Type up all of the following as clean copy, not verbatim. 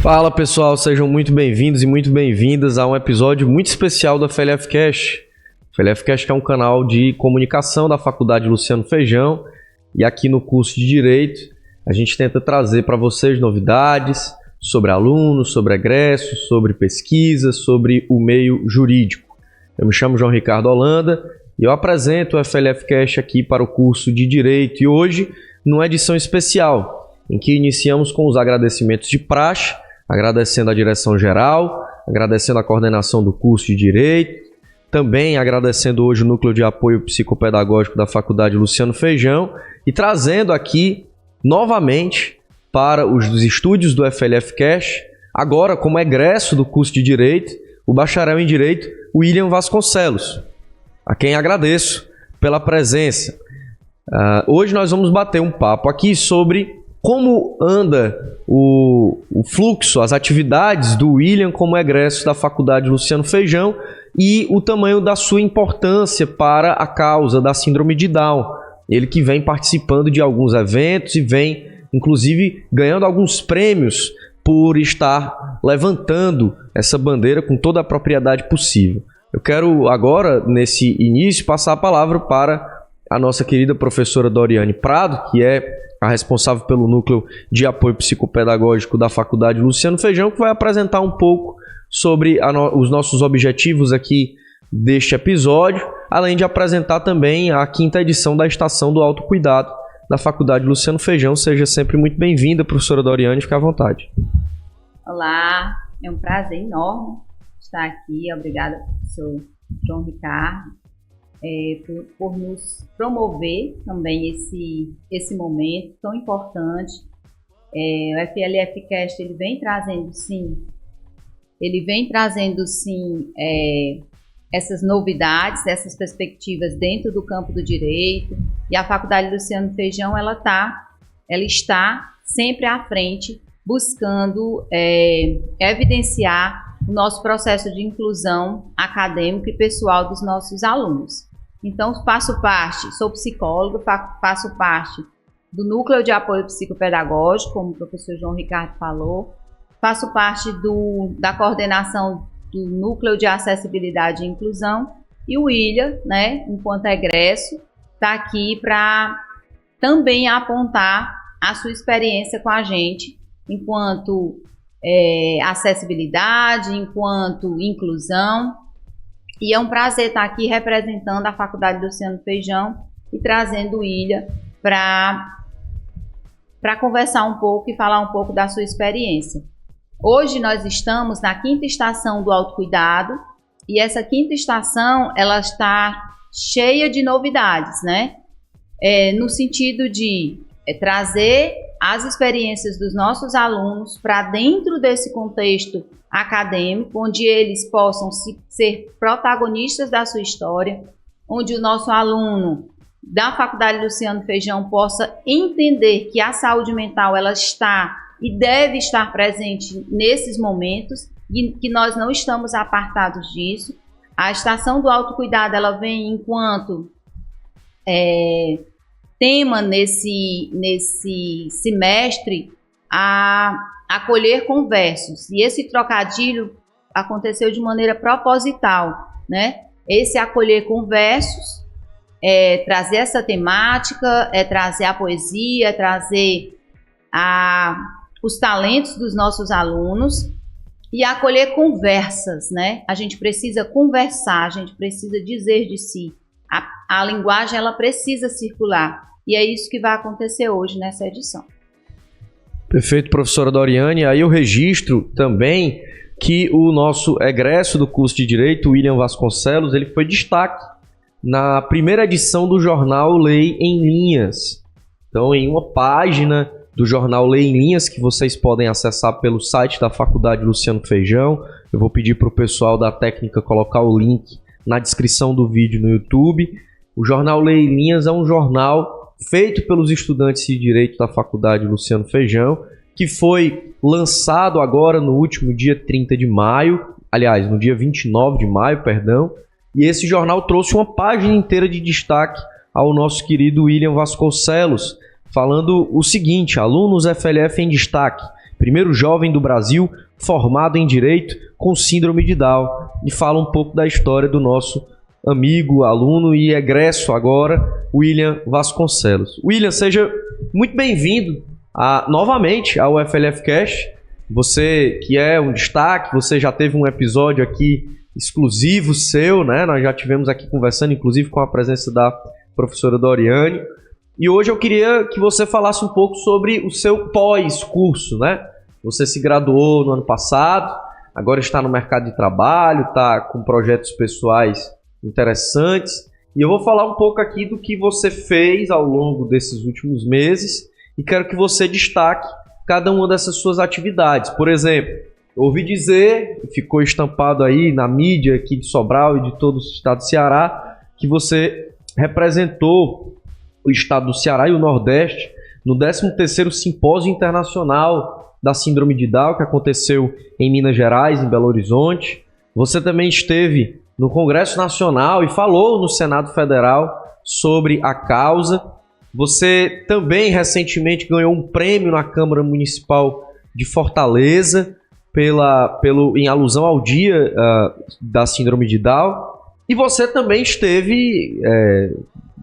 Fala pessoal, sejam muito bem-vindos e muito bem-vindas a um episódio muito especial da FLF Cast. FLF Cast é um canal de comunicação da Faculdade Luciano Feijão e aqui no curso de Direito a gente tenta trazer para vocês novidades sobre alunos, sobre egressos, sobre pesquisa, sobre o meio jurídico. Eu me chamo João Ricardo Holanda e eu apresento o FLF Cast aqui para o curso de Direito e hoje numa edição especial em que iniciamos com os agradecimentos de praxe, agradecendo a direção geral, agradecendo a coordenação do curso de Direito, também agradecendo hoje o Núcleo de Apoio Psicopedagógico da Faculdade Luciano Feijão e trazendo aqui novamente para os estúdios do FLF Cast, agora como egresso do curso de Direito, o bacharel em Direito William Vasconcelos, a quem agradeço pela presença. Hoje nós vamos bater um papo aqui sobre como anda o fluxo, as atividades do William como egresso da Faculdade Luciano Feijão e o tamanho da sua importância para a causa da síndrome de Down. Ele que vem participando de alguns eventos e vem, inclusive, ganhando alguns prêmios por estar levantando essa bandeira com toda a propriedade possível. Eu quero agora, nesse início, passar a palavra para a nossa querida professora Doriane Prado, que é a responsável pelo Núcleo de Apoio Psicopedagógico da Faculdade Luciano Feijão, que vai apresentar um pouco sobre os nossos objetivos aqui deste episódio, além de apresentar também a 5ª edição da Estação do Autocuidado da Faculdade Luciano Feijão. Seja sempre muito bem-vinda, professora Doriane, fique à vontade. Olá, é um prazer enorme estar aqui. Obrigada, professor João Ricardo, por nos promover também esse momento tão importante. O FLF Cast ele vem trazendo sim essas novidades, essas perspectivas dentro do campo do direito, e a Faculdade Luciano Feijão ela está sempre à frente, buscando evidenciar o nosso processo de inclusão acadêmica e pessoal dos nossos alunos. Então, sou psicóloga, faço parte do Núcleo de Apoio Psicopedagógico, como o professor João Ricardo falou, faço parte da coordenação do Núcleo de Acessibilidade e Inclusão, e o William, enquanto egresso, está aqui para também apontar a sua experiência com a gente, enquanto acessibilidade, enquanto inclusão. E é um prazer estar aqui representando a Faculdade Luciano Feijão e trazendo o William para conversar um pouco e falar um pouco da sua experiência. Hoje nós estamos na 5ª estação do autocuidado e essa 5ª estação ela está cheia de novidades, no sentido de trazer as experiências dos nossos alunos para dentro desse contexto acadêmico, onde eles possam ser protagonistas da sua história, onde o nosso aluno da Faculdade Luciano Feijão possa entender que a saúde mental ela está e deve estar presente nesses momentos e que nós não estamos apartados disso. A estação do autocuidado ela vem enquanto tema nesse semestre a acolher conversos, e esse trocadilho aconteceu de maneira proposital, Esse acolher conversos trazer essa temática, trazer a poesia, trazer os talentos dos nossos alunos e acolher conversas, A gente precisa conversar, a gente precisa dizer de si. A linguagem ela precisa circular e é isso que vai acontecer hoje nessa edição. Perfeito, professora Doriane. Aí eu registro também que o nosso egresso do curso de Direito, William Vasconcelos, ele foi destaque na primeira edição do jornal Lei em Linhas. Então, em uma página do jornal Lei em Linhas, que vocês podem acessar pelo site da Faculdade Luciano Feijão, eu vou pedir para o pessoal da técnica colocar o link na descrição do vídeo no YouTube. O jornal Lei em Linhas é um jornal feito pelos estudantes de Direito da Faculdade Luciano Feijão, que foi lançado agora no último dia 30 de maio, aliás, no dia 29 de maio, perdão, e esse jornal trouxe uma página inteira de destaque ao nosso querido William Vasconcelos, falando o seguinte: alunos FLF em destaque, primeiro jovem do Brasil formado em Direito com síndrome de Down, e fala um pouco da história do nosso amigo, aluno e egresso agora, William Vasconcelos. William, seja muito bem-vindo novamente ao FLF Cash. Você que é um destaque, você já teve um episódio aqui exclusivo seu, né? Nós já tivemos aqui conversando, inclusive com a presença da professora Doriane. E hoje eu queria que você falasse um pouco sobre o seu pós-curso, né? Você se graduou no ano passado, agora está no mercado de trabalho, está com projetos pessoais interessantes. E eu vou falar um pouco aqui do que você fez ao longo desses últimos meses e quero que você destaque cada uma dessas suas atividades. Por exemplo, ouvi dizer, ficou estampado aí na mídia aqui de Sobral e de todo o estado do Ceará, que você representou o estado do Ceará e o Nordeste no 13º Simpósio Internacional da Síndrome de Down, que aconteceu em Minas Gerais, em Belo Horizonte. Você também esteve no Congresso Nacional e falou no Senado Federal sobre a causa. Você também recentemente ganhou um prêmio na Câmara Municipal de Fortaleza em alusão ao Dia da Síndrome de Down. E você também esteve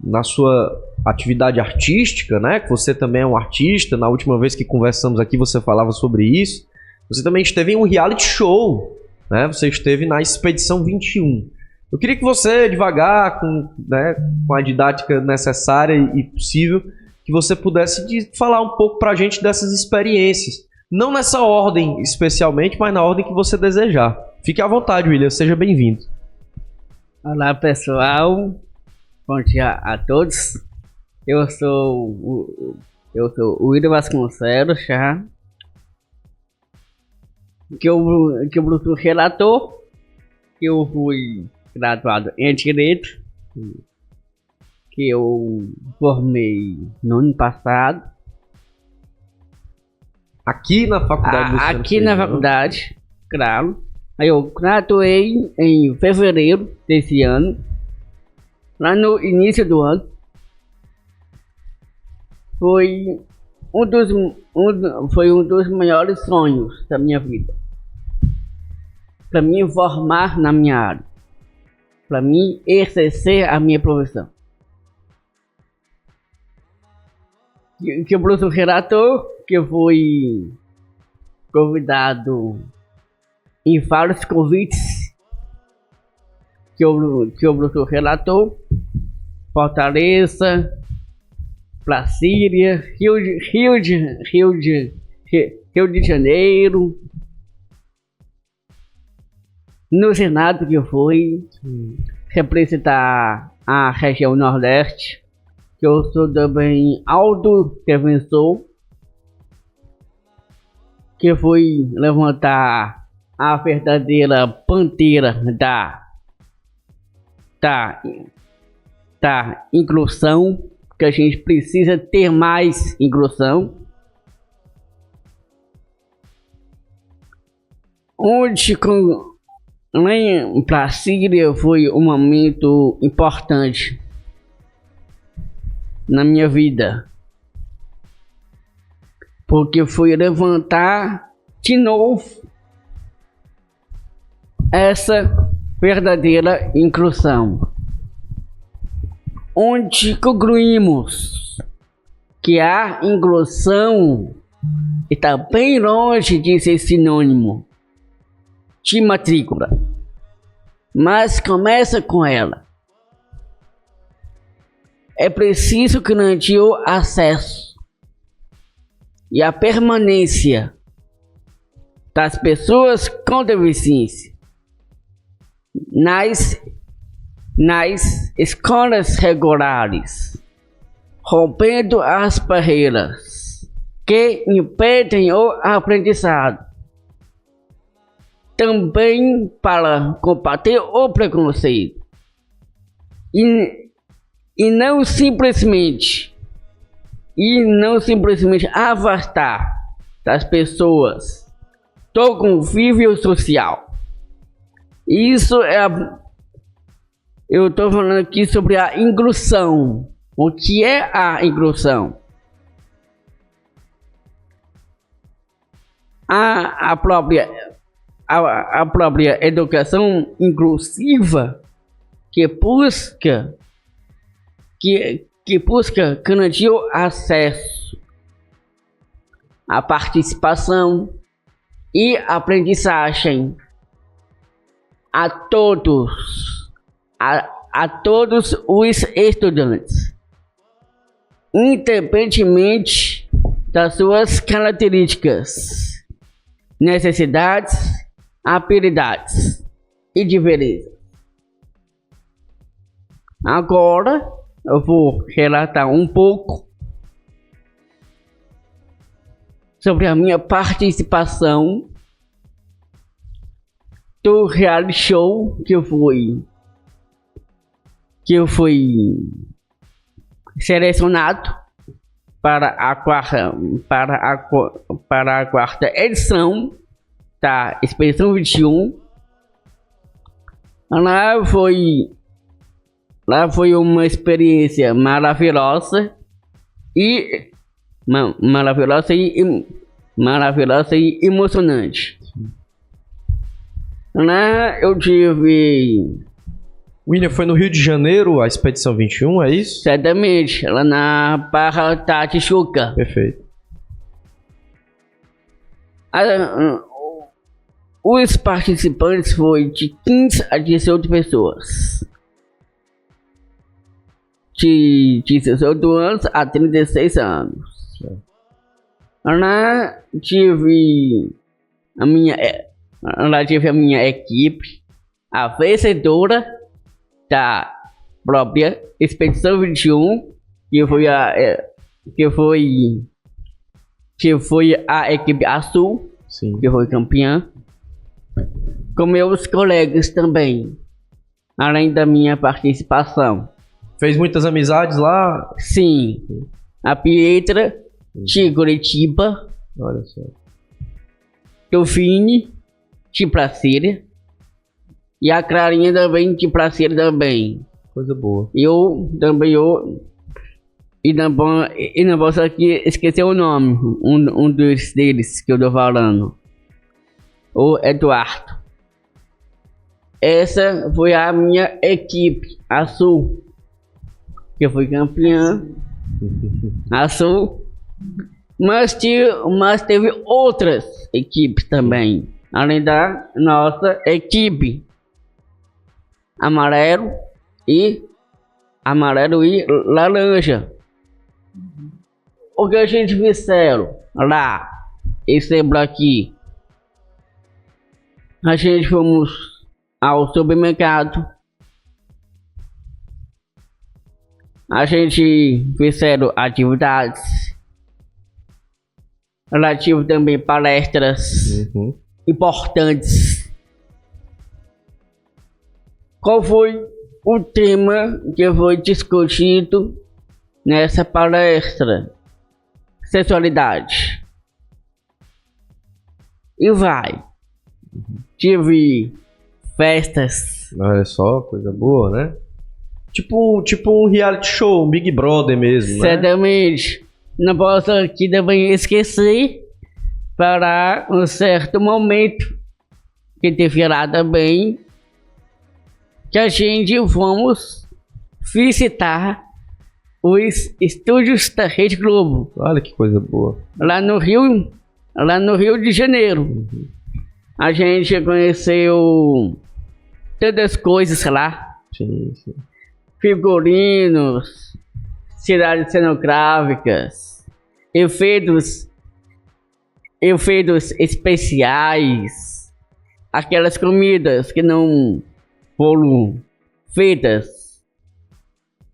na sua atividade artística, né? Que você também é um artista. Na última vez que conversamos aqui você falava sobre isso. Você também esteve em um reality show, né? Você esteve na Expedição 21. Eu queria que você, devagar, com a didática necessária e possível, que você pudesse falar um pouco pra gente dessas experiências. Não nessa ordem especialmente, mas na ordem que você desejar. Fique à vontade, William. Seja bem-vindo. Olá, pessoal. Bom dia a todos. Eu sou o William Vasconcelos, tá? Que o Bruno relatou que eu fui graduado em Direito, que eu formei no ano passado. Aqui na faculdade? Aqui na faculdade, claro. Aí eu graduei em fevereiro desse ano, lá no início do ano. Foi um dos maiores sonhos da minha vida. Para mim formar na minha área. Para mim exercer a minha profissão. Que o professor relatou que eu fui convidado em vários convites que o professor relatou. Fortaleza, Brasília, Rio de Janeiro, no Senado que eu fui representar a região Nordeste, que eu sou também autodefensor, que fui levantar a verdadeira bandeira da inclusão, que a gente precisa ter mais inclusão. Onde lá em Brasília foi um momento importante na minha vida, porque fui levantar de novo essa verdadeira inclusão, onde concluímos que a inclusão está bem longe de ser sinônimo de matrícula, mas começa com ela. É preciso garantir o acesso e a permanência das pessoas com deficiência nas escolas regulares, rompendo as barreiras que impedem o aprendizado. Também para combater o preconceito e não simplesmente afastar das pessoas do convívio social. Isso eu estou falando aqui sobre a inclusão. O que é a inclusão? a própria educação inclusiva que busca garantir o acesso à participação e aprendizagem a todos os estudantes, independentemente das suas características, necessidades, habilidades e diferenças. Agora eu vou relatar um pouco sobre a minha participação do reality show que eu fui selecionado para a quarta edição da Expedição 21. Lá foi uma experiência maravilhosa e emocionante. Lá eu tive... William, foi no Rio de Janeiro a Expedição 21, é isso? Certamente, lá na Barra da Tijuca. Perfeito. Os participantes foram de 15 a 18 pessoas. De 18 anos a 36 anos. Lá tive a minha equipe, a vencedora da própria Expedição 21, que foi a equipe azul. Sim. Que foi campeã, com meus colegas também, além da minha participação. Fez muitas amizades lá? Sim, a Pietra de Curitiba, Olha só. Tofine de Brasília e a Clarinha também de Brasília também. Coisa boa. E não posso aqui esquecer o nome, um dos deles que eu tô falando, o Eduardo. Essa foi a minha equipe azul, que foi campeã azul, mas teve outras equipes também, além da nossa equipe amarelo e laranja. O que a gente fizeram lá, esse aqui, a gente fomos ao supermercado, a gente fizeram atividades, lá tive também palestras importantes. Qual foi o tema que foi discutido nessa palestra? Sexualidade. E vai. Tive festas. Olha só, coisa boa, né? Tipo um reality show, um Big Brother mesmo, né? Certamente. Não posso aqui também esquecer, para um certo momento que teve lá também, que a gente vamos visitar os estúdios da Rede Globo. Olha que coisa boa. Lá no Rio de Janeiro. A gente conheceu tantas coisas lá. Sim, sim. Figurinos, cidades cenográficas, efeitos especiais, aquelas comidas que não foram feitas,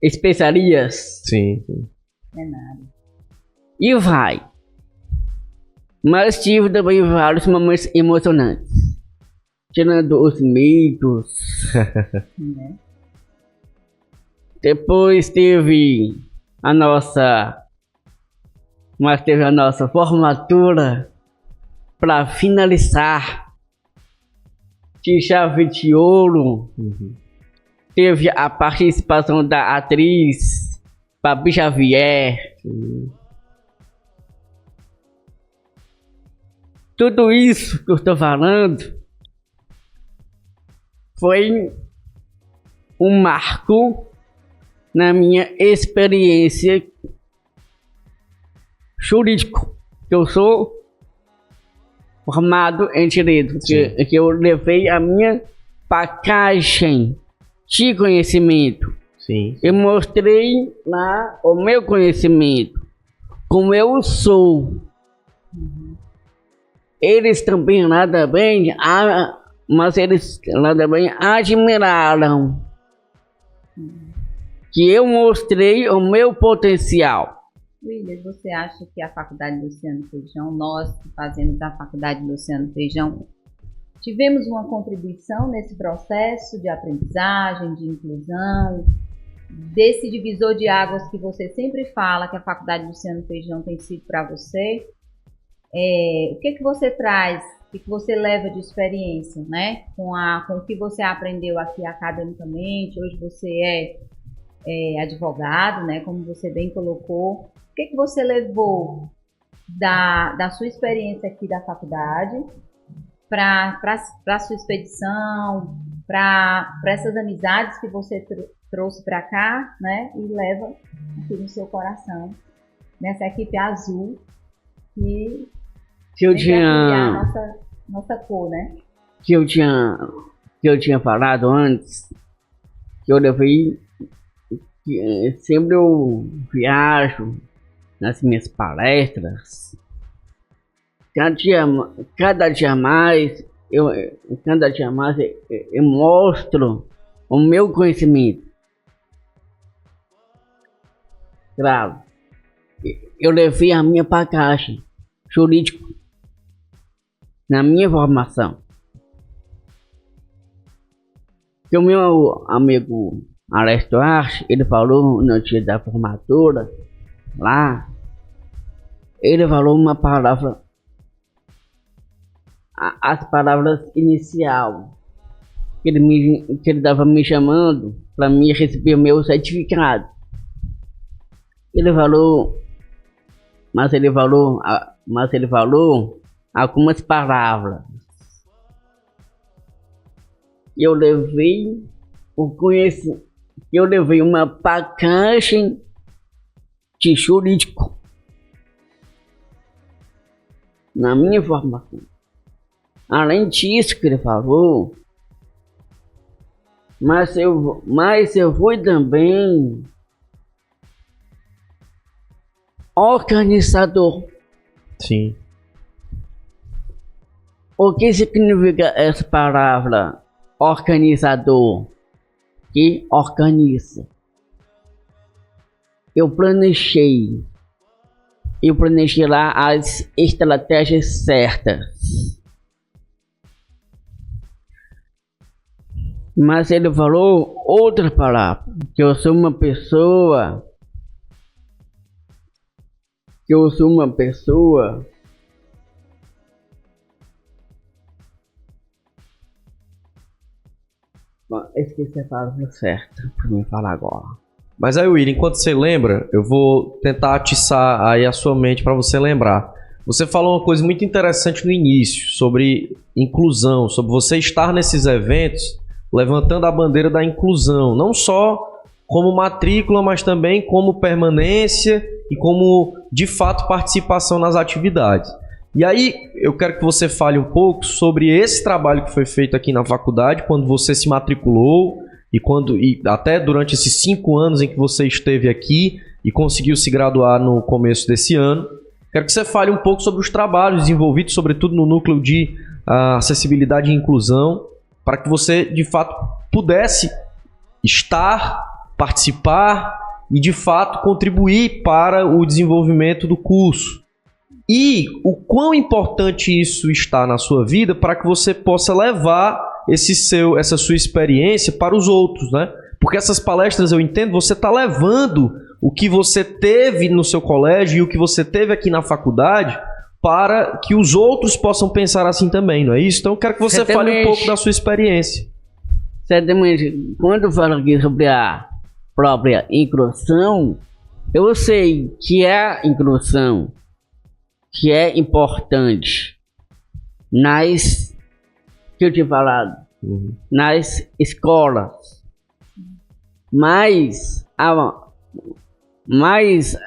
especiarias. Sim, sim. É nada. E vai. Mas tive também vários momentos emocionantes, tirando os mitos. Né? Depois teve a nossa formatura para finalizar de chave de ouro. Teve a participação da atriz Babi Xavier. Tudo isso que eu estou falando foi um marco na minha experiência jurídica, que eu sou formado em direito, que eu levei a minha bagagem de conhecimento. Sim. Eu mostrei lá o meu conhecimento, como eu sou. Eles também lá também, mas eles lá também admiraram que eu mostrei o meu potencial. William, você acha que a Faculdade Luciano Feijão, nós que fazemos a Faculdade Luciano Feijão, tivemos uma contribuição nesse processo de aprendizagem, de inclusão, desse divisor de águas que você sempre fala que a Faculdade Luciano Feijão tem sido para você? O que você traz, o que você leva de experiência, né? Com o que você aprendeu aqui academicamente, hoje você é advogado, né? Como você bem colocou. O que você levou da sua experiência aqui da faculdade para a sua expedição, para essas amizades que você trouxe para cá, né? E leva aqui no seu coração, nessa equipe azul que eu tinha nossa cor, né? Que eu tinha falado antes, que eu levei, que sempre eu viajo nas minhas palestras, cada dia mais eu mostro o meu conhecimento. Claro, eu levei a minha bagagem jurídica na minha formação. Que o meu amigo Alex Duarte, ele falou no dia da formatura, lá, ele falou uma palavra, as palavras inicial, que ele estava me chamando para mim receber o meu certificado. Ele falou algumas palavras. Eu levei uma bagagem de jurídico na minha formação. Além disso que ele falou, mas eu fui também organizador. Sim. O que significa essa palavra organizador? Que organiza. Eu planejei lá as estratégias certas. Mas ele falou outra palavra, que eu sou uma pessoa esqueci a palavra certa para me falar agora. Mas aí, William, enquanto você lembra, eu vou tentar atiçar aí a sua mente para você lembrar. Você falou uma coisa muito interessante no início, sobre inclusão, sobre você estar nesses eventos levantando a bandeira da inclusão, não só como matrícula, mas também como permanência e como, de fato, participação nas atividades. E aí, eu quero que você fale um pouco sobre esse trabalho que foi feito aqui na faculdade, quando você se matriculou e até durante esses 5 anos em que você esteve aqui e conseguiu se graduar no começo desse ano. Quero que você fale um pouco sobre os trabalhos desenvolvidos, sobretudo no núcleo de acessibilidade e inclusão, para que você, de fato, pudesse estar, participar e, de fato, contribuir para o desenvolvimento do curso. E o quão importante isso está na sua vida para que você possa levar essa sua experiência para os outros, né? Porque essas palestras, eu entendo, você está levando o que você teve no seu colégio e o que você teve aqui na faculdade para que os outros possam pensar assim também, não é isso? Então eu quero que você fale um pouco da sua experiência. Certamente, quando eu falo aqui sobre a própria inclusão, eu sei que é a inclusão, que é importante, que eu tinha falado, nas escolas. Mas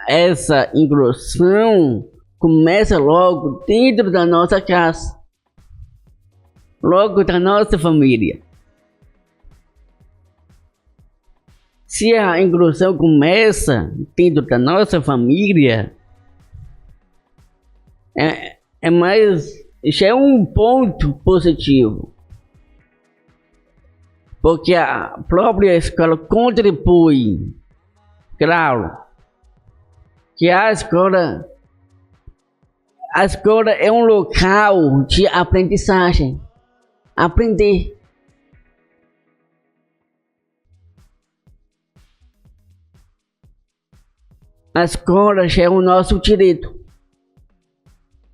essa inclusão começa logo dentro da nossa casa, logo da nossa família. Se a inclusão começa dentro da nossa família, isso é um ponto positivo, porque a própria escola contribui. Claro que a escola é um local de aprendizagem, aprender. A escola já é o nosso direito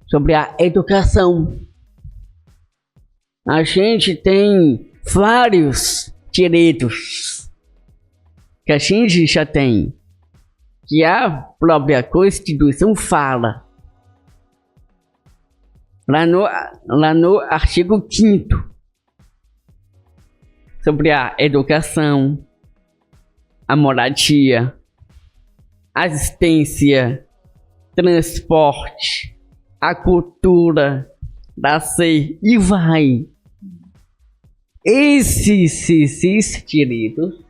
sobre a educação. A gente tem vários direitos que a gente já tem, que a própria Constituição fala. Lá no artigo 5º, sobre a educação, a moradia, assistência, transporte, a cultura, lazer e vai. Esses direitos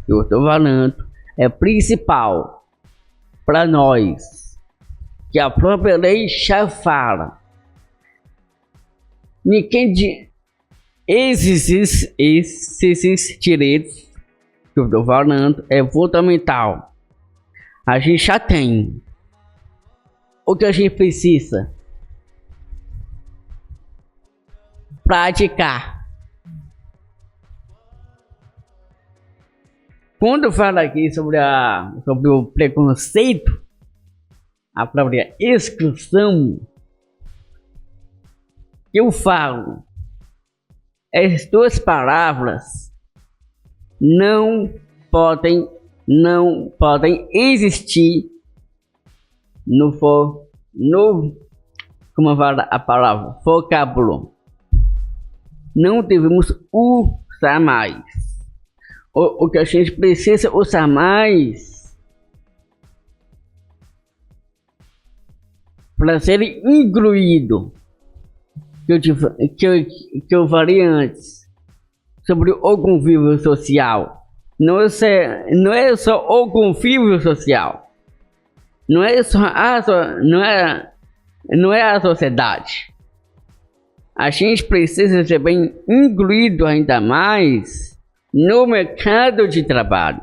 que eu estou falando é principal para nós, que a própria lei já fala. Esses direitos que eu estou falando é fundamental. A gente já tem. O que a gente precisa? Praticar. Quando eu falo aqui sobre o preconceito, a própria exclusão, eu falo, as duas palavras não podem existir como fala a palavra, vocábulo. Não devemos usar mais. O que a gente precisa usar mais para ser incluído, que eu falei antes, sobre o convívio social. Não é só o convívio social. Não é a sociedade. A gente precisa ser bem incluído ainda mais no mercado de trabalho.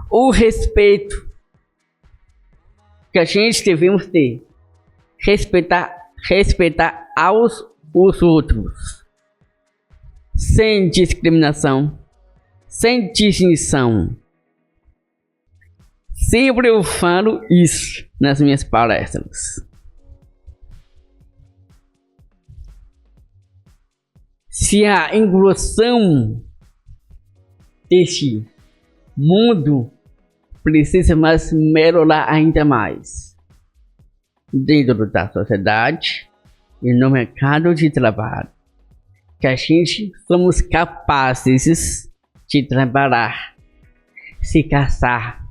O respeito que a gente devemos ter. Respeitar os outros. Sem discriminação. Sem distinção. Sempre eu falo isso nas minhas palestras. Se a inclusão deste mundo precisa melhorar ainda mais dentro da sociedade e no mercado de trabalho, que a gente somos capazes de trabalhar, se casar,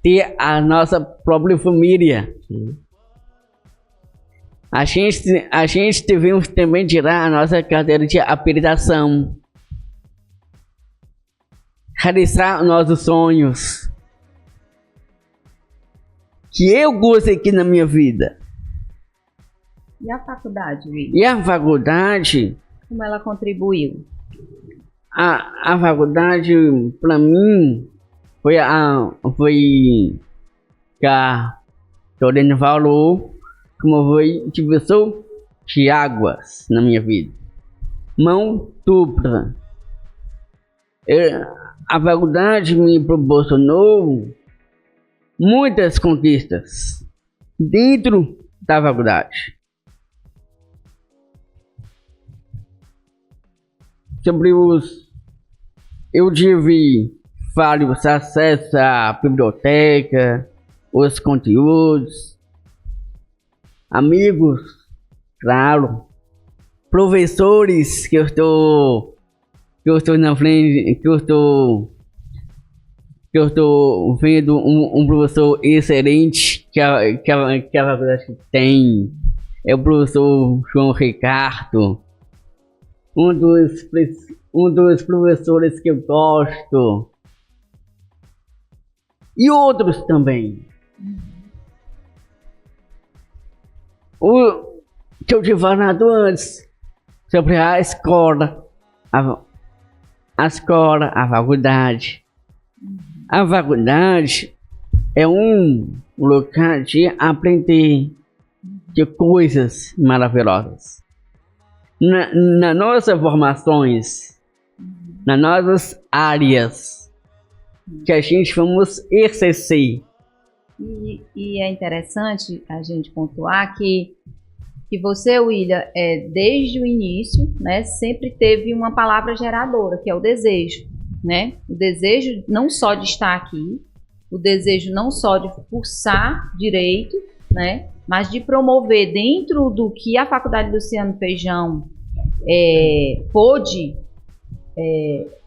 ter a nossa própria família. A gente devemos também tirar a nossa carteira de habilitação, realizar nossos sonhos, que eu consegui na minha vida. E a faculdade, Will? E a faculdade? Como ela contribuiu? A faculdade, para mim, foi que a Dorene falou, como foi divisor de águas na minha vida. Mão dupla. A faculdade me proporcionou muitas conquistas dentro da faculdade. Eu tive vários acessos à biblioteca, os conteúdos. amigos, claro, professores que eu estou na frente, que eu estou vendo um professor excelente que a faculdade tem, é o professor João Ricardo, um dos professores que eu gosto, e outros também. O que eu tinha falado antes sobre a escola, a faculdade. A faculdade é um lugar de aprender de coisas maravilhosas. Nas nossas formações, nas nossas áreas que a gente vamos exercer. E é interessante a gente pontuar que você, William, desde o início, né, sempre teve uma palavra geradora, que é o desejo, né? O desejo não só de estar aqui, o desejo não só de cursar direito, né, mas de promover dentro do que a Faculdade Luciano Feijão pôde,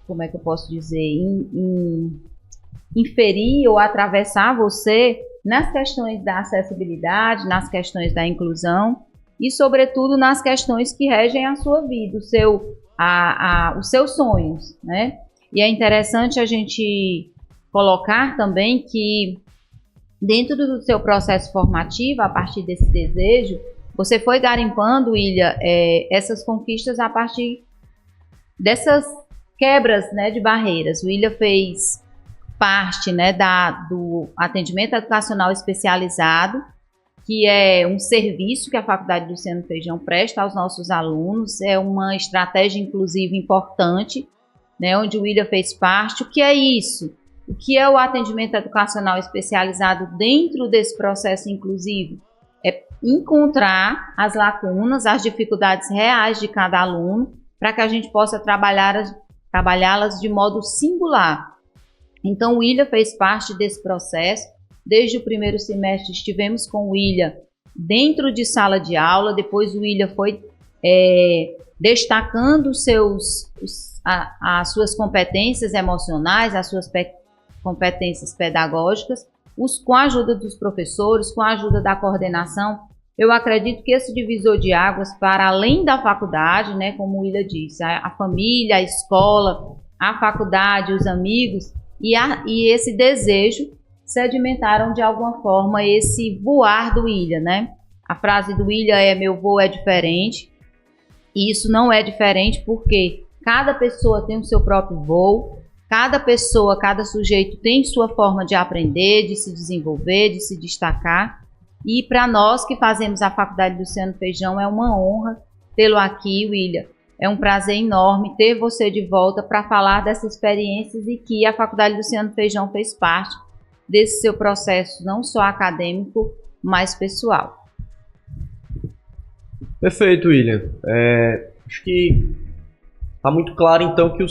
como é que eu posso dizer, inferir ou atravessar você nas questões da acessibilidade, nas questões da inclusão e, sobretudo, nas questões que regem a sua vida, os seus sonhos, né? E é interessante a gente colocar também que, dentro do seu processo formativo, a partir desse desejo, você foi garimpando, William, essas conquistas a partir dessas quebras, né, de barreiras. O William fez parte, né, do atendimento educacional especializado, que é um serviço que a Faculdade Luciano Feijão presta aos nossos alunos, é uma estratégia inclusiva importante, né, onde o William fez parte. O que é isso? O que é o atendimento educacional especializado dentro desse processo inclusivo? É encontrar as lacunas, as dificuldades reais de cada aluno, para que a gente possa trabalhá-las de modo singular. Então, o William fez parte desse processo. Desde o primeiro semestre estivemos com o William dentro de sala de aula, depois o William foi destacando as suas competências emocionais, as suas competências pedagógicas, com a ajuda dos professores, com a ajuda da coordenação. Eu acredito que esse divisor de águas, para além da faculdade, né, como o William disse, a família, a escola, a faculdade, os amigos e esse desejo sedimentaram de alguma forma esse voar do William, né? A frase do William é: meu voo é diferente. E isso não é diferente porque cada pessoa tem o seu próprio voo, cada pessoa, cada sujeito tem sua forma de aprender, de se desenvolver, de se destacar. E para nós que fazemos a Faculdade Luciano Feijão, é uma honra tê-lo aqui, William. É um prazer enorme ter você de volta para falar dessas experiências e que a Faculdade Luciano Feijão fez parte desse seu processo, não só acadêmico, mas pessoal. Perfeito, William. Acho que está muito claro, então, que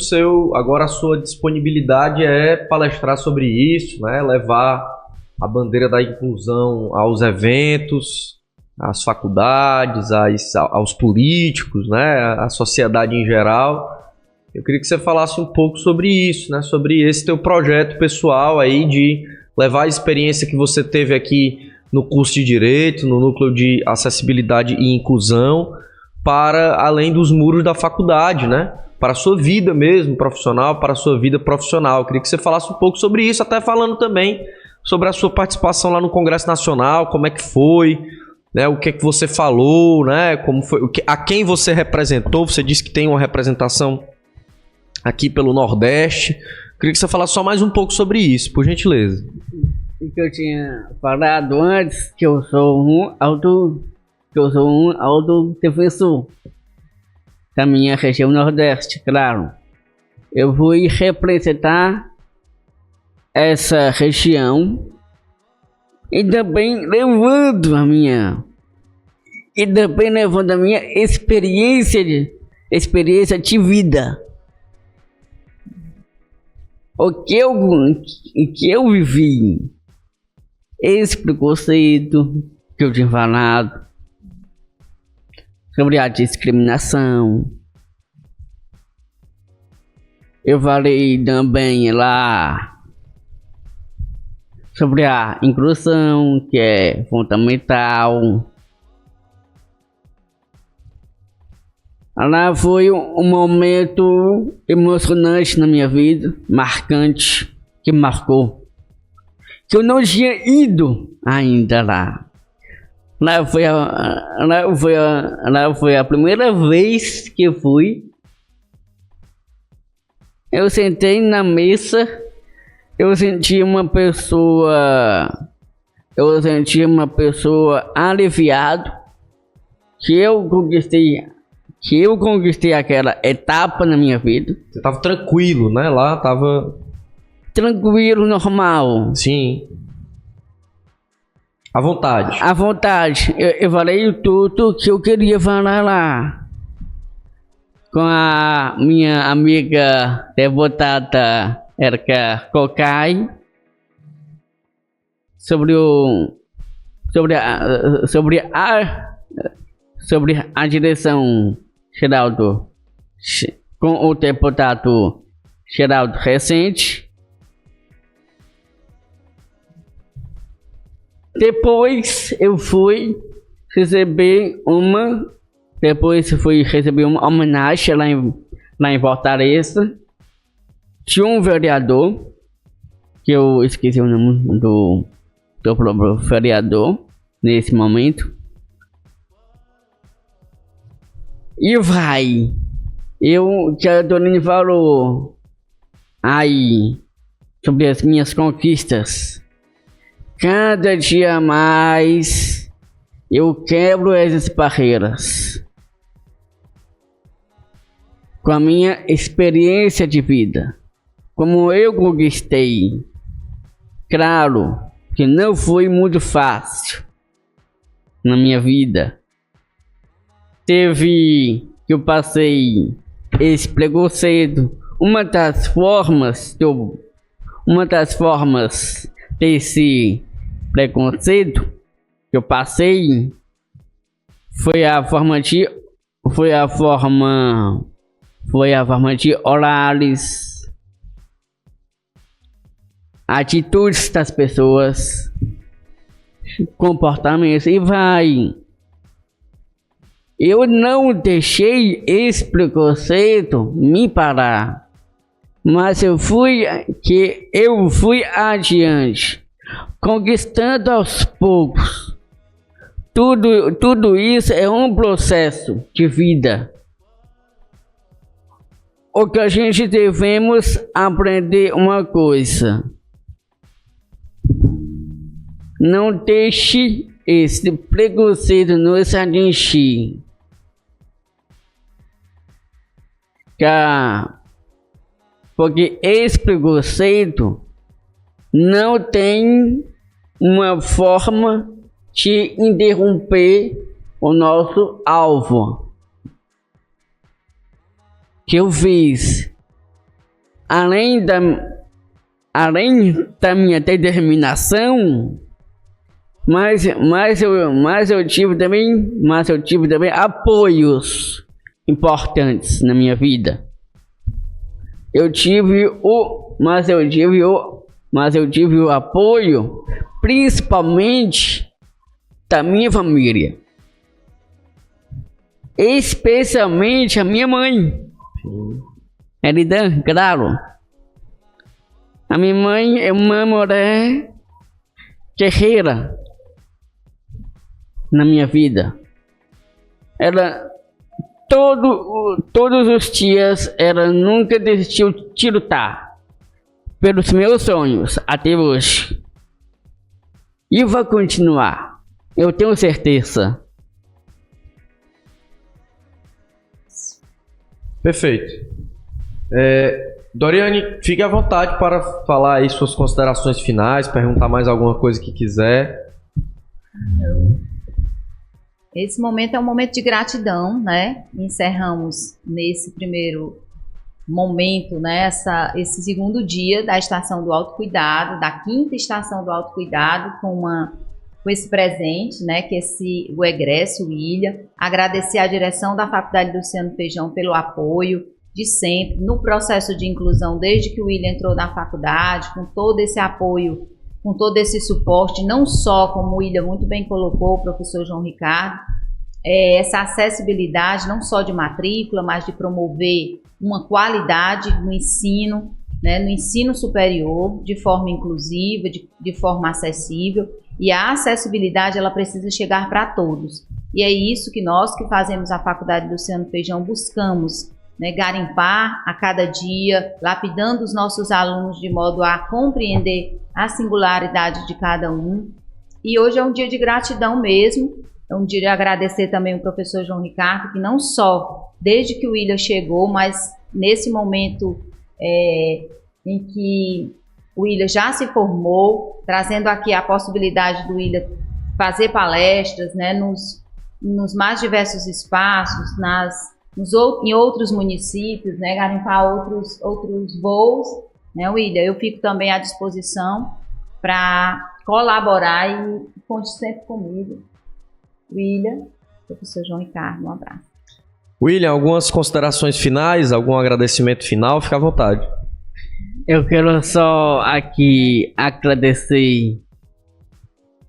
agora a sua disponibilidade é palestrar sobre isso, né? Levar a bandeira da inclusão aos eventos, às faculdades, aos políticos, né? À sociedade em geral. Eu queria que você falasse um pouco sobre isso, né? Sobre esse teu projeto pessoal aí de levar a experiência que você teve aqui no curso de Direito, no núcleo de acessibilidade e inclusão, para além dos muros da faculdade, né? Para a sua vida mesmo profissional, para a sua vida profissional. Eu queria que você falasse um pouco sobre isso, até falando também sobre a sua participação lá no Congresso Nacional, como é que foi, né? O que é que você falou, né? Como foi, a quem você representou. Você disse que tem uma representação aqui pelo Nordeste. Eu queria que você falasse só mais um pouco sobre isso, por gentileza. O que eu tinha falado antes, que eu sou um autodefensor da minha região Nordeste, claro. Eu vou representar essa região e também levando a minha experiência de vida. O que eu vivi, esse preconceito que eu tinha falado, sobre a discriminação. Eu falei também lá sobre a inclusão, que é fundamental. Lá foi um momento emocionante na minha vida, marcante, que marcou. Que eu não tinha ido ainda lá. Lá foi a primeira vez que eu fui. Eu sentei na mesa, eu senti uma pessoa aliviado, que eu conquistei aquela etapa na minha vida. Você tava tranquilo, né? Lá tava... Tranquilo, normal. Sim. À vontade. À vontade. Eu falei tudo que eu queria falar lá. Com a minha amiga deputada Erika Cocai. Sobre a direção Geraldo, com o deputado Geraldo Recente. Depois eu fui receber uma homenagem lá em Fortaleza de um vereador, que eu esqueci o nome do próprio vereador nesse momento. E que a Dorine falou aí sobre as minhas conquistas. Cada dia mais eu quebro essas barreiras com a minha experiência de vida. Como eu conquistei. Claro que não foi muito fácil na minha vida. Que eu passei esse preconceito. Uma das formas desse preconceito que eu passei foi a forma de olhares, atitudes das pessoas, comportamentos e eu não deixei esse preconceito me parar, mas eu fui adiante, conquistando aos poucos. Tudo isso é um processo de vida. O que a gente devemos aprender uma coisa: não deixe esse preconceito nos atingir. Porque esse preconceito não tem uma forma de interromper o nosso alvo. Que eu fiz, além da minha determinação, mas eu tive também apoios importantes na minha vida. Eu tive o apoio, principalmente da minha família, especialmente a minha mãe. Elidan, claro. A minha mãe é uma mulher guerreira na minha vida. Ela todos os dias ela nunca desistiu de lutar pelos meus sonhos até hoje. E vai continuar. Eu tenho certeza. Perfeito. Doriane, fique à vontade para falar aí suas considerações finais, perguntar mais alguma coisa que quiser. Esse momento é um momento de gratidão, né? Encerramos nesse primeiro momento, né? Esse segundo dia da estação do autocuidado, da 5ª estação do autocuidado, com uma esse presente, né, que o egresso, o William, agradecer à direção da Faculdade Luciano Feijão pelo apoio de sempre, no processo de inclusão, desde que o William entrou na faculdade, com todo esse apoio, com todo esse suporte, não só, como o William muito bem colocou, o professor João Ricardo, essa acessibilidade, não só de matrícula, mas de promover uma qualidade no ensino, né, no ensino superior, de forma inclusiva, de forma acessível, e a acessibilidade ela precisa chegar para todos. E é isso que nós que fazemos a Faculdade Luciano Feijão buscamos, né, garimpar a cada dia, lapidando os nossos alunos de modo a compreender a singularidade de cada um. E hoje é um dia de gratidão mesmo, é um dia de agradecer também o professor João Ricardo, que não só desde que o William chegou, mas nesse momento em que o William já se formou, trazendo aqui a possibilidade do William fazer palestras, né, nos mais diversos espaços, em outros municípios, né, garimpar outros voos, né, William? Eu fico também à disposição para colaborar e conte sempre comigo. William, professor João Ricardo, um abraço. William, algumas considerações finais, algum agradecimento final? Fica à vontade. Eu quero só aqui agradecer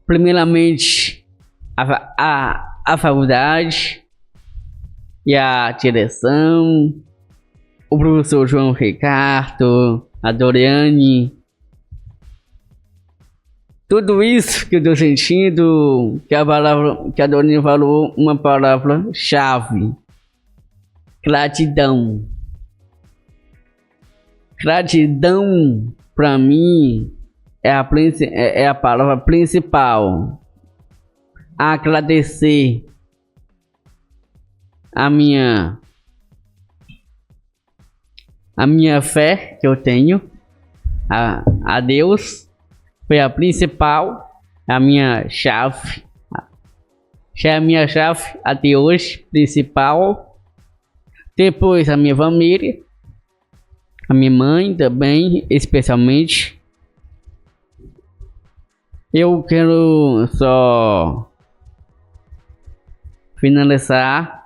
primeiramente a faculdade e a direção, o professor João Ricardo, a Doriane. Tudo isso que eu estou sentindo, que a Doriane falou, uma palavra-chave: gratidão. Gratidão, para mim, é a palavra principal. Agradecer a minha fé que eu tenho a Deus, foi a principal, a minha chave. É a minha chave até hoje, principal. Depois a minha família, a minha mãe também, especialmente. Eu quero só finalizar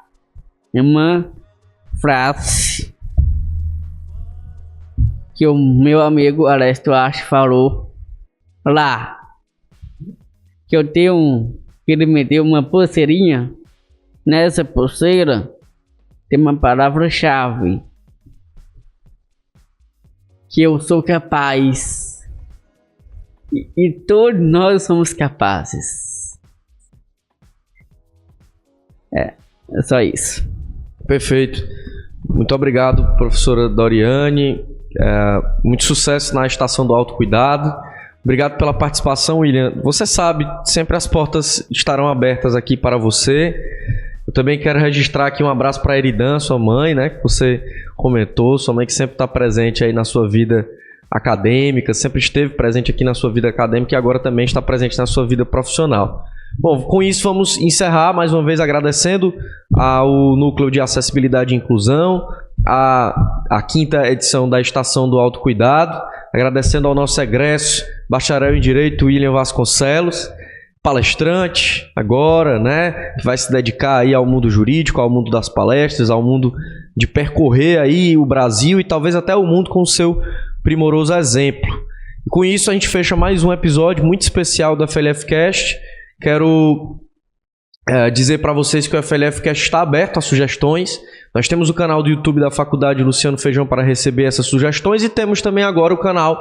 uma frase que o meu amigo Alesto Acho falou lá, que ele me deu uma pulseirinha. Nessa pulseira tem uma palavra-chave: que eu sou capaz. E todos nós somos capazes. É só isso. Perfeito. Muito obrigado, professora Doriane. Muito sucesso na estação do autocuidado. Obrigado pela participação, William. Você sabe, sempre as portas estarão abertas aqui para você. Eu também quero registrar aqui um abraço para a Eridan, sua mãe, né, que você comentou. Sua mãe que sempre está presente aí na sua vida acadêmica, sempre esteve presente aqui na sua vida acadêmica e agora também está presente na sua vida profissional. Bom, com isso vamos encerrar, mais uma vez agradecendo ao Núcleo de Acessibilidade e Inclusão, a quinta edição da Estação do Autocuidado, agradecendo ao nosso egresso, bacharel em Direito, William Vasconcelos, palestrante agora, né, que vai se dedicar aí ao mundo jurídico, ao mundo das palestras, ao mundo de percorrer aí o Brasil e talvez até o mundo com o seu primoroso exemplo. E com isso a gente fecha mais um episódio muito especial do FLF Cast. Quero dizer para vocês que o FLF Cast está aberto a sugestões. Nós temos o canal do YouTube da Faculdade Luciano Feijão para receber essas sugestões e temos também agora o canal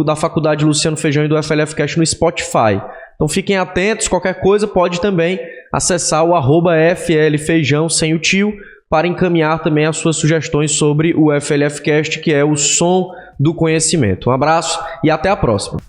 da Faculdade Luciano Feijão e do FLF Cast no Spotify. Então fiquem atentos, qualquer coisa pode também acessar o @FLFeijão sem o tio para encaminhar também as suas sugestões sobre o FLF Cast, que é o som do conhecimento. Um abraço e até a próxima.